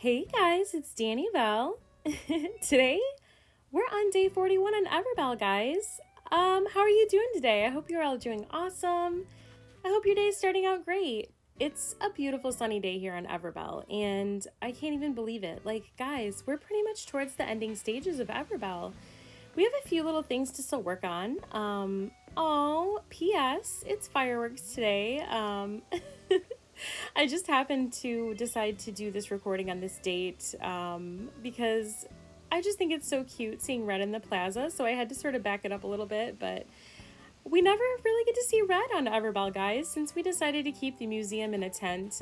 Hey guys, it's Danibelle. Today we're on day 41 on Everbell, guys. How are you doing today? I hope you're all doing awesome. I hope your day is starting out great. It's a beautiful sunny day here on Everbell, and I can't even believe it. Like, guys, we're pretty much towards the ending stages of Everbell. We have a few little things to still work on. P.S. It's fireworks today. I just happened to decide to do this recording on this date because I just think it's so cute seeing red in the plaza. So I had to sort of back it up a little bit, but we never really get to see red on Everbell, guys, since we decided to keep the museum in a tent.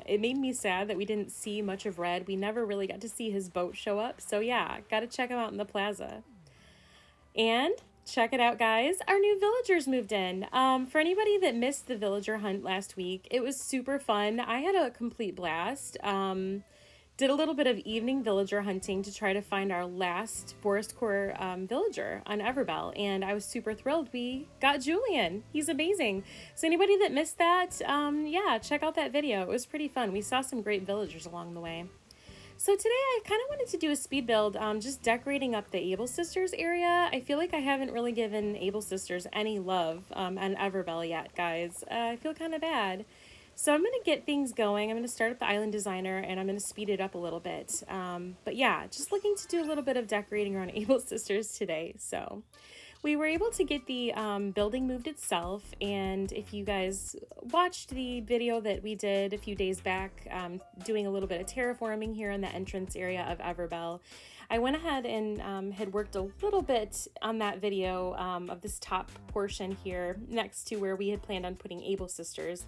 It made me sad that we didn't see much of red. We never really got to see his boat show up. So yeah, got to check him out in the plaza. And check it out, guys. Our new villagers moved in. For anybody that missed the villager hunt last week, it was super fun. I had a complete blast. Did a little bit of evening villager hunting to try to find our last Forestcore villager on Everbell, and I was super thrilled. We got Julian. He's amazing. So anybody that missed that, yeah, check out that video. It was pretty fun. We saw some great villagers along the way. So today I kind of wanted to do a speed build, just decorating up the Able Sisters area. I feel like I haven't really given Able Sisters any love on Everbell yet, guys. I feel kind of bad. So I'm going to get things going. I'm going to start at the Island Designer, and I'm going to speed it up a little bit. But yeah, just looking to do a little bit of decorating around Able Sisters today. So we were able to get the building moved itself, and if you guys watched the video that we did a few days back, doing a little bit of terraforming here in the entrance area of Everbell, I went ahead and had worked a little bit on that video of this top portion here next to where we had planned on putting Able Sisters.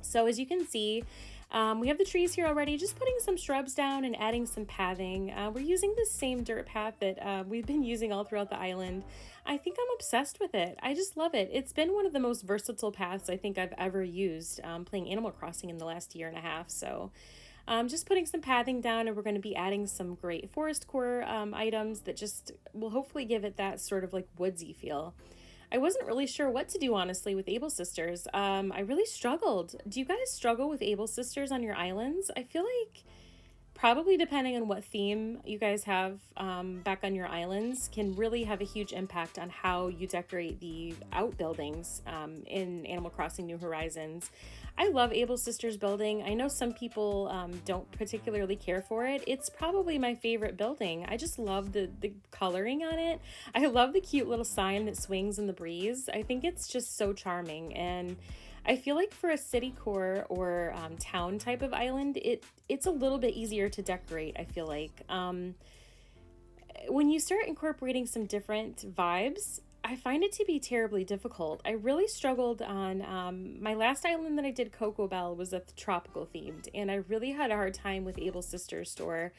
So as you can see, we have the trees here already, just putting some shrubs down and adding some pathing. We're using the same dirt path that we've been using all throughout the island. I think I'm obsessed with it. I just love it. It's been one of the most versatile paths I think I've ever used playing Animal Crossing in the last year and a half. So just putting some pathing down, and we're going to be adding some great Forestcore items that just will hopefully give it that sort of like woodsy feel. I wasn't really sure what to do, honestly, with Able Sisters. I really struggled. Do you guys struggle with Able Sisters on your islands? I feel like probably depending on what theme you guys have back on your islands can really have a huge impact on how you decorate the outbuildings in Animal Crossing New Horizons. I love Able Sisters building. I know some people don't particularly care for it. It's probably my favorite building. I just love the coloring on it. I love the cute little sign that swings in the breeze. I think it's just so charming, and I feel like for a city core or town type of island, it's a little bit easier to decorate, I feel like. When you start incorporating some different vibes, I find it to be terribly difficult. I really struggled on my last island that I did, Cocoa Bell, was a tropical themed, and I really had a hard time with Able Sisters store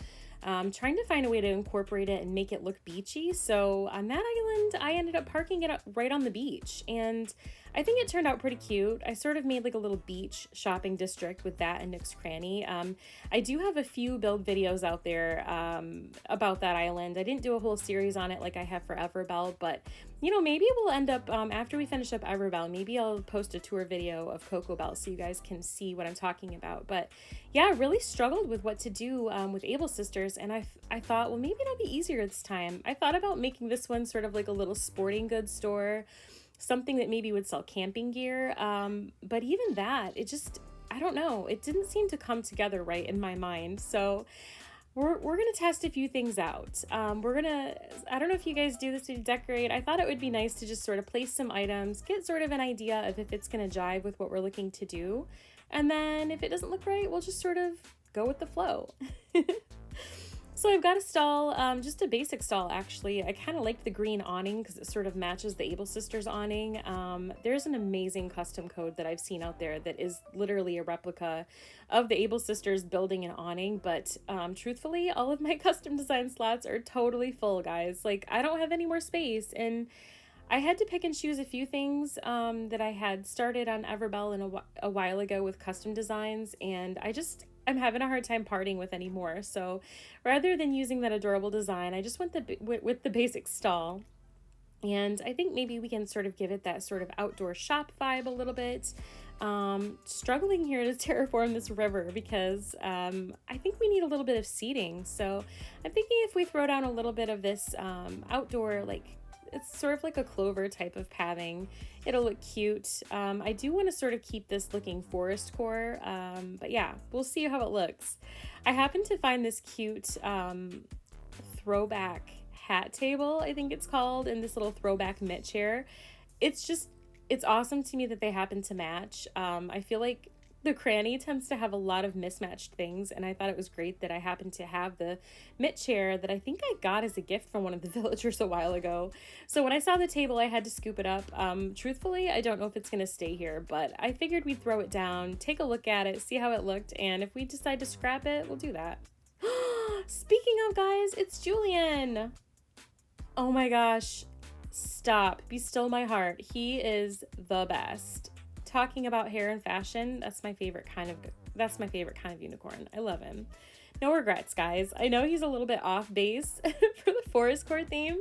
trying to find a way to incorporate it and make it look beachy. So on that island, I ended up parking it up right on the beach, and I think it turned out pretty cute. I sort of made like a little beach shopping district with that and Nick's Cranny. I do have a few build videos out there about that island. I didn't do a whole series on it like I have for Everbell, but you know, maybe we'll end up, after we finish up Everbell, maybe I'll post a tour video of Cocoa Bell so you guys can see what I'm talking about. But yeah, I really struggled with what to do with Able Sisters, and I thought, well, maybe it'll be easier this time. I thought about making this one sort of like a little sporting goods store, something that maybe would sell camping gear, but even that, it just, I don't know, it didn't seem to come together right in my mind. So we're gonna test a few things out. I don't know if you guys do this to decorate. I thought it would be nice to just sort of place some items, get sort of an idea of if it's gonna jive with what we're looking to do, and then if it doesn't look right, we'll just sort of go with the flow. So I've got a stall, just a basic stall actually. I kind of liked the green awning because it sort of matches the Able Sisters awning. There's an amazing custom code that I've seen out there that is literally a replica of the Able Sisters building and awning, but truthfully, all of my custom design slots are totally full, guys. Like, I don't have any more space, and I had to pick and choose a few things that I had started on Everbell a while ago with custom designs, and I'm having a hard time parting with any more. So rather than using that adorable design, I just went with the basic stall. And I think maybe we can sort of give it that sort of outdoor shop vibe a little bit. Struggling here to terraform this river because I think we need a little bit of seating. So I'm thinking if we throw down a little bit of this outdoor, like it's sort of like a clover type of pathing, it'll look cute. I do want to sort of keep this looking forest core, but yeah, we'll see how it looks. I happen to find this cute throwback hat table, I think it's called, and this little throwback mitt chair. It's awesome to me that they happen to match. I feel like the cranny tends to have a lot of mismatched things, and I thought it was great that I happened to have the mitt chair that I think I got as a gift from one of the villagers a while ago. So when I saw the table, I had to scoop it up. Truthfully, I don't know if it's going to stay here, but I figured we'd throw it down, take a look at it, see how it looked, and if we decide to scrap it, we'll do that. Speaking of, guys, it's Julian. Oh my gosh, stop. Be still my heart. He is the best. Talking about hair and fashion, that's my favorite kind of unicorn. I love him. No regrets, guys. I know he's a little bit off base for the Forestcore theme,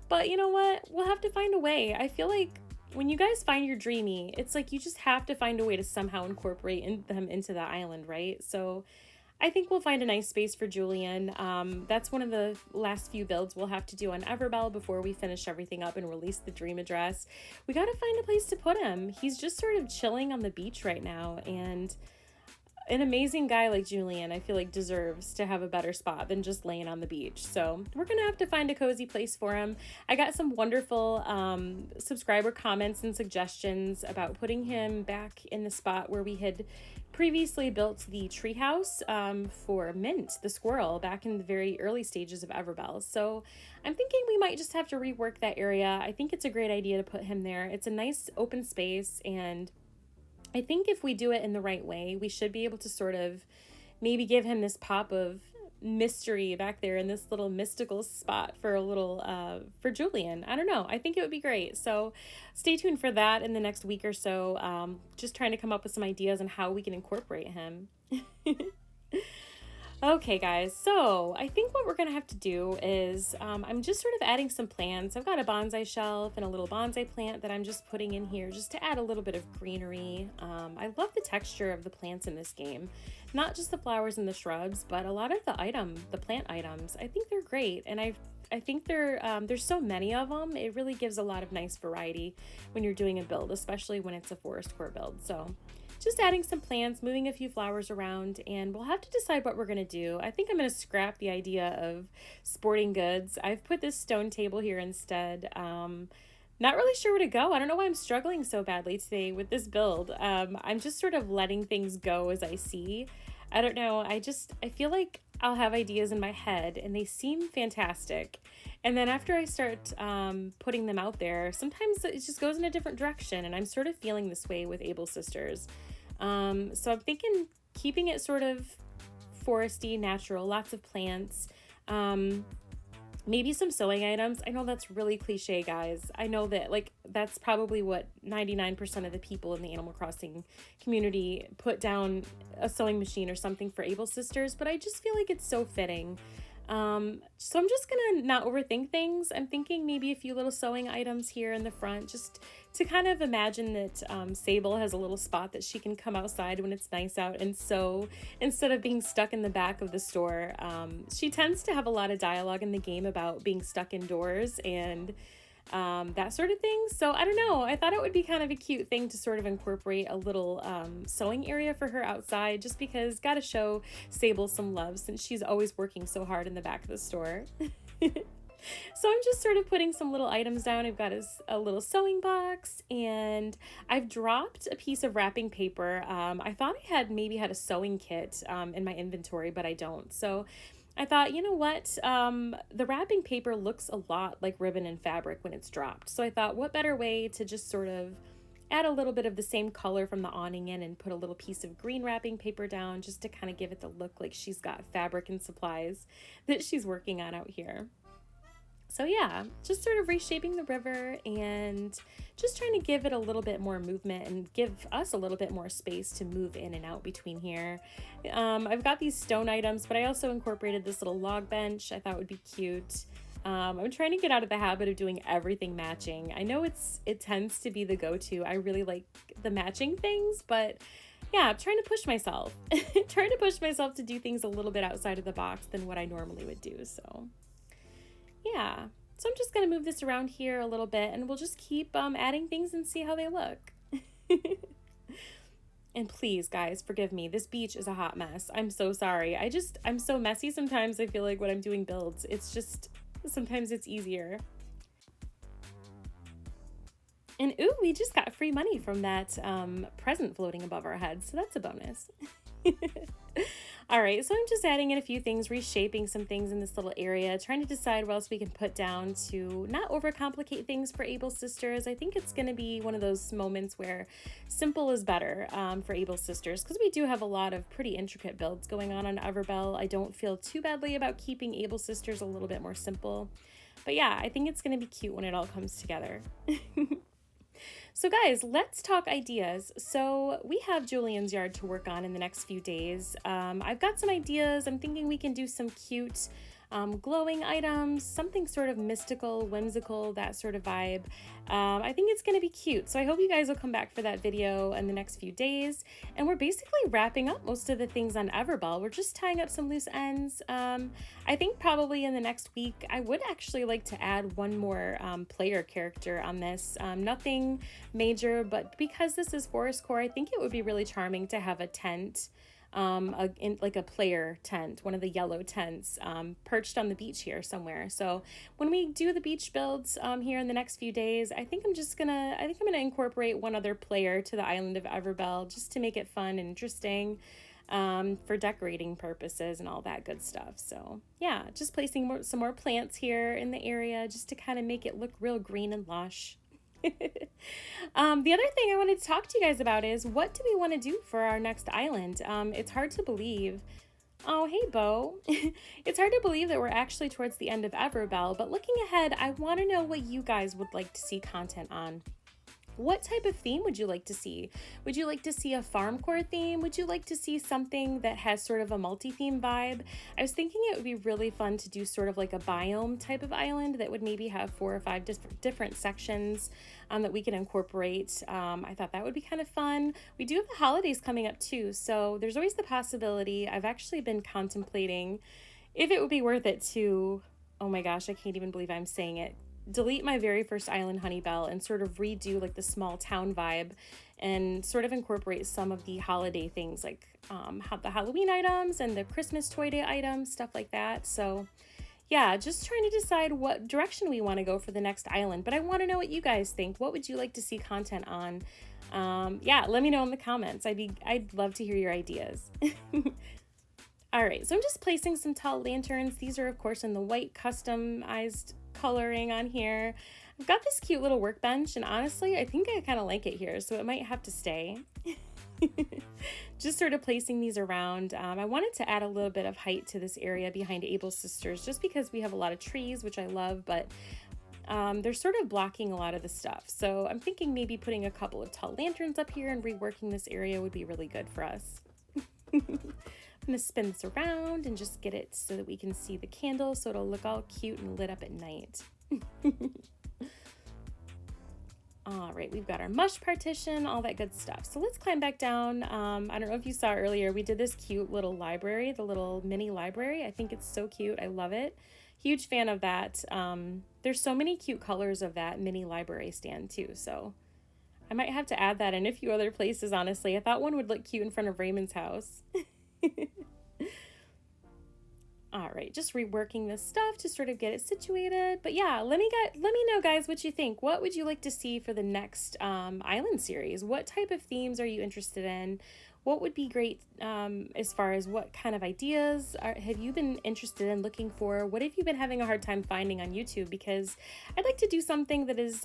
but you know what? We'll have to find a way. I feel like when you guys find your dreamy, it's like you just have to find a way to somehow incorporate them into the island, right? So I think we'll find a nice space for Julian. That's one of the last few builds we'll have to do on Everbell before we finish everything up and release the dream address. We gotta find a place to put him. He's just sort of chilling on the beach right now, and an amazing guy like Julian, I feel like, deserves to have a better spot than just laying on the beach. So we're gonna have to find a cozy place for him. I got some wonderful subscriber comments and suggestions about putting him back in the spot where we had previously built the treehouse for Mint, the squirrel, back in the very early stages of Everbell. So I'm thinking we might just have to rework that area. I think it's a great idea to put him there. It's a nice open space, and I think if we do it in the right way, we should be able to sort of maybe give him this pop of mystery back there in this little mystical spot for a little, for Julian. I don't know. I think it would be great. So stay tuned for that in the next week or so. Just trying to come up with some ideas on how we can incorporate him. Okay, guys, so I think what we're going to have to do is I'm just sort of adding some plants. I've got a bonsai shelf and a little bonsai plant that I'm just putting in here just to add a little bit of greenery. I love the texture of the plants in this game, not just the flowers and the shrubs, but a lot of the plant items. I think they're great, and I think there's so many of them. It really gives a lot of nice variety when you're doing a build, especially when it's a forest core build. So just adding some plants, moving a few flowers around, and we'll have to decide what we're going to do. I think I'm going to scrap the idea of sporting goods. I've put this stone table here instead. Not really sure where to go. I don't know why I'm struggling so badly today with this build. I'm just sort of letting things go as I see. I don't know. I feel like I'll have ideas in my head and they seem fantastic. And then after I start putting them out there, sometimes it just goes in a different direction. And I'm sort of feeling this way with Able Sisters. So I'm thinking keeping it sort of foresty, natural, lots of plants, maybe some sewing items. I know that's really cliche, guys. I know that that's probably what 99% of the people in the Animal Crossing community put down, a sewing machine or something for Able Sisters, but I just feel like it's so fitting. So I'm just gonna not overthink things. I'm thinking maybe a few little sewing items here in the front, just to kind of imagine that Sable has a little spot that she can come outside when it's nice out and sew instead of being stuck in the back of the store. She tends to have a lot of dialogue in the game about being stuck indoors and that sort of thing. So I don't know. I thought it would be kind of a cute thing to sort of incorporate a little sewing area for her outside, just because gotta show Sable some love since she's always working so hard in the back of the store. So I'm just sort of putting some little items down. I've got a little sewing box, and I've dropped a piece of wrapping paper. I thought I had maybe had a sewing kit in my inventory, but I don't. So I thought, you know what, the wrapping paper looks a lot like ribbon and fabric when it's dropped. So I thought, what better way to just sort of add a little bit of the same color from the awning in and put a little piece of green wrapping paper down just to kind of give it the look like she's got fabric and supplies that she's working on out here. So yeah, just sort of reshaping the river and just trying to give it a little bit more movement and give us a little bit more space to move in and out between here. I've got these stone items, but I also incorporated this little log bench. I thought would be cute. I'm trying to get out of the habit of doing everything matching. I know it tends to be the go-to. I really like the matching things, but yeah, I'm trying to push myself. Trying to push myself to do things a little bit outside of the box than what I normally would do. So yeah. So I'm just going to move this around here a little bit, and we'll just keep adding things and see how they look. And please, guys, forgive me. This beach is a hot mess. I'm so sorry. I'm so messy sometimes. I feel like when I'm doing builds, it's just, sometimes it's easier. And ooh, we just got free money from that present floating above our heads, so that's a bonus. All right, so I'm just adding in a few things, reshaping some things in this little area, trying to decide what else we can put down to not overcomplicate things for Able Sisters. I think it's going to be one of those moments where simple is better for Able Sisters, because we do have a lot of pretty intricate builds going on Everbell. I don't feel too badly about keeping Able Sisters a little bit more simple. But yeah, I think it's going to be cute when it all comes together. So guys, let's talk ideas. So we have Julian's yard to work on in the next few days. I've got some ideas. I'm thinking we can do some cute glowing items, something sort of mystical, whimsical, that sort of vibe. I think it's going to be cute. So I hope you guys will come back for that video in the next few days. And we're basically wrapping up most of the things on Everbell. We're just tying up some loose ends. I think probably in the next week, I would actually like to add one more player character on this. Nothing major, but because this is Forestcore, I think it would be really charming to have a tent, like a player tent, one of the yellow tents, perched on the beach here somewhere. So when we do the beach builds here in the next few days, I think I'm gonna incorporate one other player to the island of Everbell just to make it fun and interesting for decorating purposes and all that good stuff. So yeah, just placing some more plants here in the area just to kind of make it look real green and lush. The other thing I wanted to talk to you guys about is, what do we want to do for our next island? It's hard to believe. Oh, hey, Bo. It's hard to believe that we're actually towards the end of Everbell, but looking ahead, I want to know what you guys would like to see content on. What type of theme would you like to see? Would you like to see a farmcore theme? Would you like to see something that has sort of a multi-theme vibe? I was thinking it would be really fun to do sort of like a biome type of island that would maybe have 4 or 5 different sections that we can incorporate. I thought that would be kind of fun. We do have the holidays coming up too, so there's always the possibility. I've actually been contemplating if it would be worth it to, oh my gosh, I can't even believe I'm saying it, delete my very first island, Honeybell, and sort of redo like the small town vibe and sort of incorporate some of the holiday things, like the Halloween items and the Christmas toy day items, stuff like that. So yeah, just trying to decide what direction we want to go for the next island. But I want to know what you guys think. What would you like to see content on? Yeah, let me know in the comments. I'd love to hear your ideas. All right, so I'm just placing some tall lanterns. These are of course in the white customized coloring on here. I've got this cute little workbench, and honestly I think I kind of like it here, so it might have to stay. Just sort of placing these around. I wanted to add a little bit of height to this area behind Able Sisters just because we have a lot of trees, which I love, but they're sort of blocking a lot of the stuff. So I'm thinking maybe putting a couple of tall lanterns up here and reworking this area would be really good for us. I'm gonna spin this around and just get it so that we can see the candle, so it'll look all cute and lit up at night. All right, we've got our mush partition, all that good stuff. So let's climb back down. I don't know if you saw earlier, we did this cute little library, the little mini library. I think it's so cute. I love it. Huge fan of that. There's so many cute colors of that mini library stand too, so I might have to add that in a few other places, honestly. I thought one would look cute in front of Raymond's house. All right, just reworking this stuff to sort of get it situated. But yeah, let me know, guys, what you think. What would you like to see for the next island series? What type of themes are you interested in? What would be great as far as what kind of ideas have you been interested in looking for? What have you been having a hard time finding on YouTube? Because I'd like to do something that is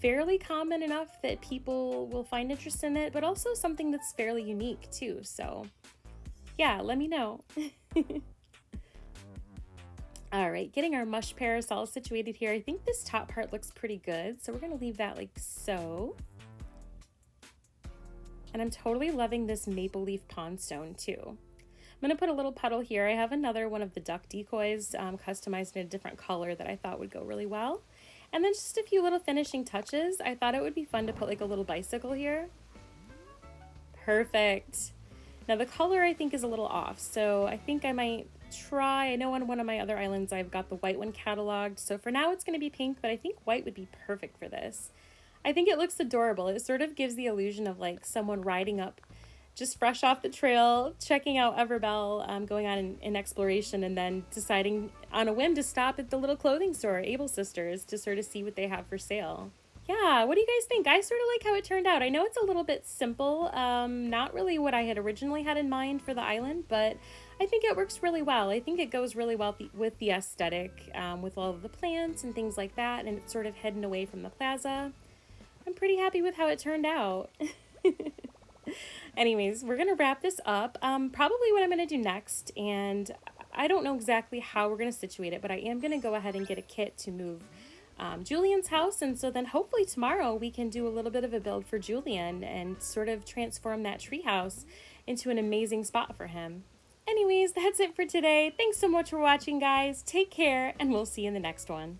fairly common enough that people will find interest in it, but also something that's fairly unique too. So yeah, let me know. All right, getting our mush parasol situated here. I think this top part looks pretty good, so we're gonna leave that like so. And I'm totally loving this maple leaf pond stone too. I'm going to put a little puddle here. I have another one of the duck decoys customized in a different color that I thought would go really well. And then just a few little finishing touches. I thought it would be fun to put like a little bicycle here. Perfect. Now the color I think is a little off, so I think I might try, I know on one of my other islands I've got the white one cataloged, so for now it's going to be pink, but I think white would be perfect for this. I think it looks adorable. It sort of gives the illusion of like someone riding up just fresh off the trail, checking out Everbell, going on in exploration, and then deciding on a whim to stop at the little clothing store, Able Sisters, to sort of see what they have for sale. Yeah, what do you guys think? I sort of like how it turned out. I know it's a little bit simple, not really what I had originally had in mind for the island, but I think it works really well. I think it goes really well with the aesthetic, with all of the plants and things like that, and it's sort of hidden away from the plaza. I'm pretty happy with how it turned out. Anyways, we're going to wrap this up. Probably what I'm going to do next, and I don't know exactly how we're going to situate it, but I am going to go ahead and get a kit to move Julian's house, and so then hopefully tomorrow we can do a little bit of a build for Julian and sort of transform that treehouse into an amazing spot for him. Anyways, that's it for today. Thanks so much for watching, guys. Take care, and we'll see you in the next one.